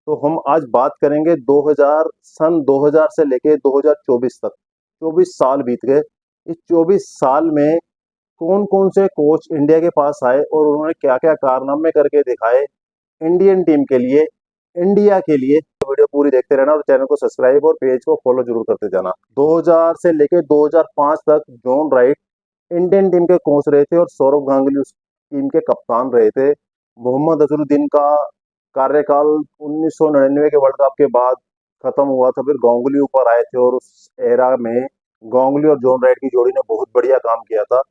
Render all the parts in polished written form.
तो हम आज बात करेंगे 2000 से लेके 2024 तक। 24 साल बीत गए। इस 24 साल में कौन कौन से कोच इंडिया के पास आए और उन्होंने क्या क्या कारनामे करके दिखाए इंडियन टीम के लिए, इंडिया के लिए। तो वीडियो पूरी देखते रहना और चैनल को सब्सक्राइब और पेज को फॉलो जरूर करते जाना। 2000 से लेके 2005 तक जॉन राइट इंडियन टीम के कोच रहे थे और सौरव गांगुली उस टीम के कप्तान रहे थे। मोहम्मद अजहरुद्दीन का कार्यकाल 1999 के वर्ल्ड कप के बाद खत्म हुआ था, फिर गांगुली ऊपर आए थे और उस एरा में गांगुली और जॉन राइट की जोड़ी ने बहुत बढ़िया काम किया था।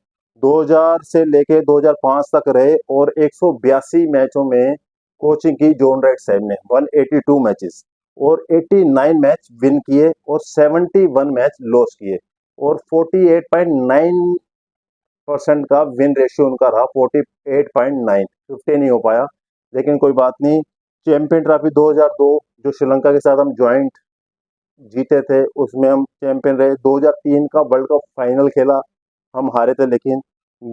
2000 से लेके 2005 तक रहे और 182 मैचों में कोचिंग की जॉन राइट साहब ने 182 मैचेस और 89 मैच विन किए और 71 मैच लॉस किए और 48.9% का विन रेशियो उनका रहा। 48.9, 50 नहीं हो पाया, लेकिन कोई बात नहीं। चैंपियन ट्रॉफी 2002 जो श्रीलंका के साथ हम ज्वाइंट जीते थे, उसमें हम चैंपियन रहे। 2003 का वर्ल्ड कप फाइनल खेला, हम हारे थे, लेकिन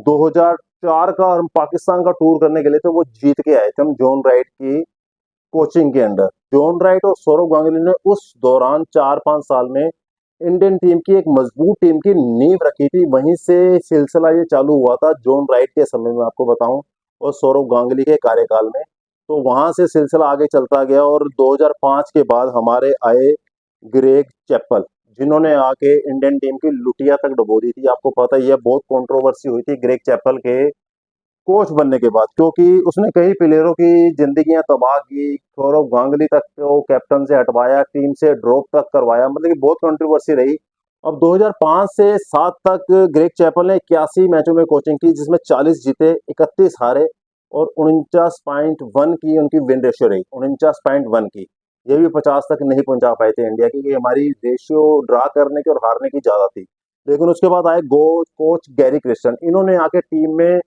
2004 का हम पाकिस्तान का टूर करने के लिए थे, वो जीत के आए थे हम जॉन राइट की कोचिंग के अंडर। जॉन राइट और सौरव गांगुली ने उस दौरान 4-5 साल में इंडियन टीम की एक मजबूत टीम की नींव रखी थी। वहीं से सिलसिला ये चालू हुआ था जॉन राइट के समय में, आपको बताऊं, और सौरव गांगुली के कार्यकाल में। तो वहां से सिलसिला आगे चलता गया और 2005 के बाद हमारे आए ग्रेग चैपल, जिन्होंने आके इंडियन टीम की लुटिया तक डुबो दी थी। आपको पता ही है, बहुत कंट्रोवर्सी हुई थी ग्रेग चैपल के कोच बनने के बाद, क्योंकि उसने कई प्लेयरों की जिंदगियां तबाह की। सौरव गांगुली तक को कैप्टन से हटवाया, टीम से ड्रॉप तक करवाया, मतलब कि बहुत कंट्रोवर्सी रही। अब 2005 से 7 तक ग्रेग चैपल ने 81 मैचों में कोचिंग की, जिसमें 40 जीते, 31 हारे और 49.1 की उनकी विन रेशियो रही। 49.1 की, ये भी 50 तक नहीं पहुंचा पाए थे इंडिया की, कि हमारी रेशियो ड्रा करने की और हारने की ज्यादा थी। लेकिन उसके बाद आए गो कोच गैरी क्रिस्टन, इन्होंने आके टीम में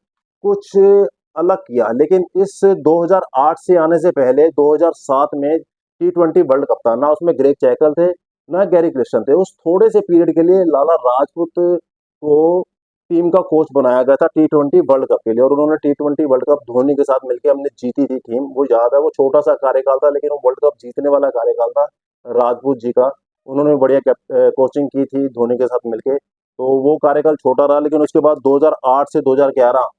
कुछ अलग किया। लेकिन इस 2008 से आने से पहले 2007 में T20 वर्ल्ड कप था ना, उसमें ग्रेग चैपल थे ना गैरी क्रिस्टन थे। उस थोड़े से पीरियड के लिए लाला राजपूत को टीम का कोच बनाया गया था T20 वर्ल्ड कप के लिए, और उन्होंने T20 वर्ल्ड कप धोनी के साथ मिलकर हमने जीती थी टीम, वो याद है। वो छोटा सा कार्यकाल था, लेकिन वो वर्ल्ड कप जीतने वाला कार्यकाल था राजपूत जी का। उन्होंने बढ़िया कोचिंग की थी धोनी के साथ मिलके, तो वो कार्यकाल छोटा रहा। लेकिन उसके बाद 2008 से 2011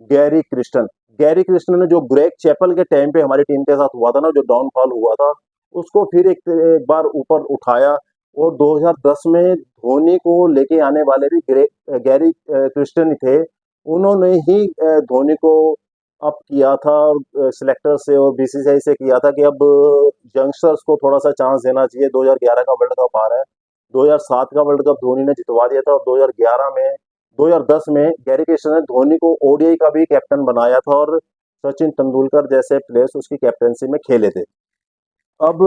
गैरी क्रिस्टन, गैरी क्रिस्टन ने जो ग्रेग चैपल के टाइम पे हमारी टीम के साथ हुआ था ना, जो डाउनफॉल हुआ था, उसको फिर एक बार ऊपर उठाया। और 2010 में धोनी को लेके आने वाले भी गैरी क्रिस्टन ही थे। उन्होंने ही धोनी को अप किया था और सिलेक्टर से और बीसीसीआई से किया था कि अब यंगस्टर्स को थोड़ा सा चांस देना चाहिए। 2011 का वर्ल्ड कप आ रहा है, 2007 का वर्ल्ड कप धोनी ने जितवा दिया था और 2011 में 2010 में गैरी क्रिस्टन ने धोनी को ओडीआई का भी कैप्टन बनाया था और सचिन तेंदुलकर जैसे प्लेयर्स उसकी कैप्टनसी में खेले थे। अब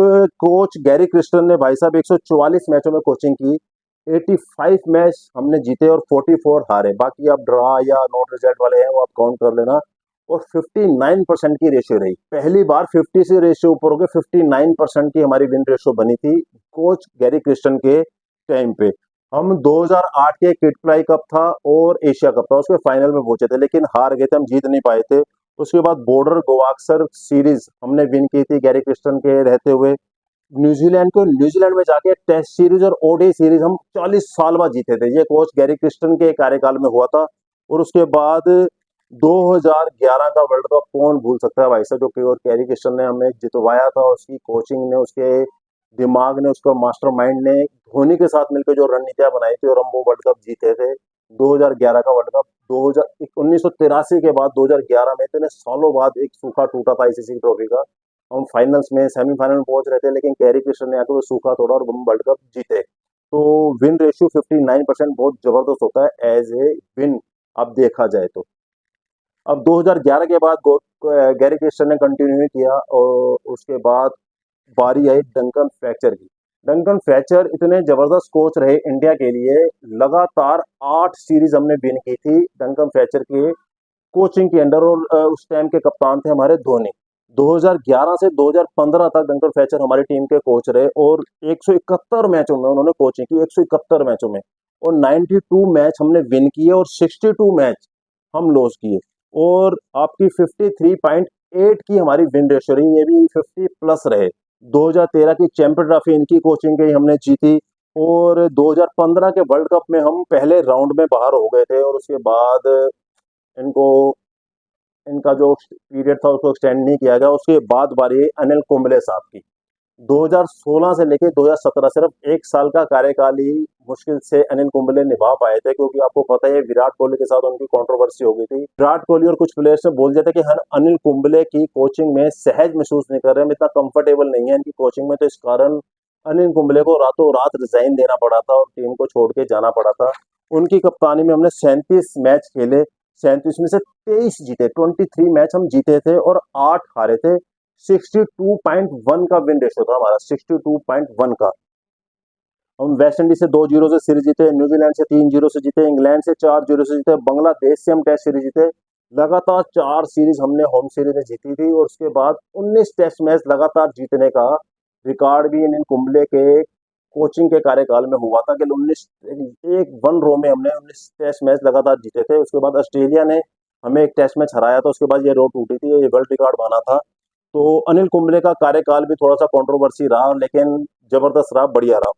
कोच गैरी क्रिस्टन ने भाई साहब 144 मैचों में कोचिंग की, 85 मैच हमने जीते और 44 हारे। बाकी आप ड्रा या नॉट रिजल्ट वाले हैं वो आप काउंट कर लेना। और 59% की रेशियो रही, पहली बार 50 से रेशियो ऊपर हो गए। 59% की हमारी विन रेशियो बनी थी कोच गैरी क्रिस्टन के टाइम पे। हम 2008 के किटप्लाई कप था और एशिया कप था, उसके फाइनल में पहुंचे थे, लेकिन हार गए थे, हम जीत नहीं पाए थे। उसके बाद बॉर्डर गवास्कर सीरीज हमने विन की थी गैरी क्रिस्टन के रहते हुए। न्यूजीलैंड में जाके टेस्ट सीरीज और ओडीआई सीरीज हम 40 साल बाद जीते थे। ये कोच गैरी क्रिस्टन के कार्यकाल में हुआ था। और उसके बाद 2011 का वर्ल्ड कप कौन भूल सकता है भाई साहब, जो कि गैरी क्रिस्टन ने हमें जितवाया था। उसकी कोचिंग ने, उसके दिमाग ने, उसका मास्टरमाइंड ने धोनी के साथ मिलकर जो रणनीतियां बनाई थी और हम वो वर्ल्ड कप जीते थे। 2011 का वर्ल्ड कप 1983 के बाद 2011 में, इतने सालों बाद एक सूखा टूटा था आईसीसी ट्रॉफी का। हम फाइनल्स में, सेमीफाइनल में पहुंच रहे थे, लेकिन गैरी क्रिस्टन ने आकर वो सूखा तोड़ा और हम वर्ल्ड कप जीते। तो विन रेशियो 59% बहुत जबरदस्त होता है एज ए विन, अब देखा जाए तो। अब 2011 के बाद गैरी क्रिस्टन ने कंटिन्यू किया और उसके बाद बारी आई डंकन फ्लेचर की। डंकन फ्लेचर इतने जबरदस्त कोच रहे इंडिया के लिए, लगातार 8 सीरीज हमने विन की थी डंकन फ्लेचर के कोचिंग के अंडर। और उस टाइम के कप्तान थे हमारे धोनी। 2011 से 2015 तक डंकन फ्लेचर हमारी टीम के कोच रहे और 171 मैचों में उन्होंने कोचिंग की, 171 मैचों में, और 92 मैच हमने विन किए और 62 मैच हम लॉस किए। और आपकी 53.8 की हमारी विन रेशियो रही, ये भी 50 प्लस रहे। 2013 की चैंपियन ट्रॉफी इनकी कोचिंग के ही हमने जीती, और 2015 के वर्ल्ड कप में हम पहले राउंड में बाहर हो गए थे, और उसके बाद इनको इनका जो पीरियड था उसको एक्सटेंड नहीं किया गया। उसके बाद बारी आई अनिल कुंबले साहब की। 2016 से लेकर 2017 सिर्फ 1 साल का कार्यकाल ही मुश्किल से अनिल कुंबले निभा पाए थे, क्योंकि आपको पता है विराट कोहली के साथ उनकी कंट्रोवर्सी हो गई थी। विराट कोहली और कुछ प्लेयर्स ने बोल दिया था कि हम अनिल कुंबले की कोचिंग में सहज महसूस नहीं कर रहे, हम इतना कंफर्टेबल नहीं है इनकी कोचिंग में, तो इस कारण अनिल कुंबले को रातों रात रिजाइन देना पड़ा था और टीम को छोड़ के जाना पड़ा था। उनकी कप्तानी में हमने 37 मैच खेले, 37 में से 23 जीते, 23 मैच हम जीते थे और 8 हारे थे। 62.1 का विन रेशियो था हमारा, 62.1 का। हम वेस्ट इंडीज से 2-0 से सीरीज जीते, न्यूजीलैंड से 3-0 से जीते, इंग्लैंड से 4-0 से जीते, बांग्लादेश से हम टेस्ट सीरीज जीते। लगातार 4 सीरीज हमने होम सीरीज में जीती थी, और उसके बाद 19 टेस्ट मैच लगातार जीतने का रिकॉर्ड भी इन कुंबले के कोचिंग के कार्यकाल में हुआ था कि 19 एक वन रो में हमने 19 टेस्ट मैच लगातार जीते थे। उसके बाद ऑस्ट्रेलिया ने हमें एक टेस्ट मैच हराया था, उसके बाद ये रो टूटी थी, ये वर्ल्ड रिकॉर्ड बना था। तो अनिल कुंबले का कार्यकाल भी थोड़ा सा कंट्रोवर्सी रहा, लेकिन जबरदस्त रहा, बढ़िया रहा।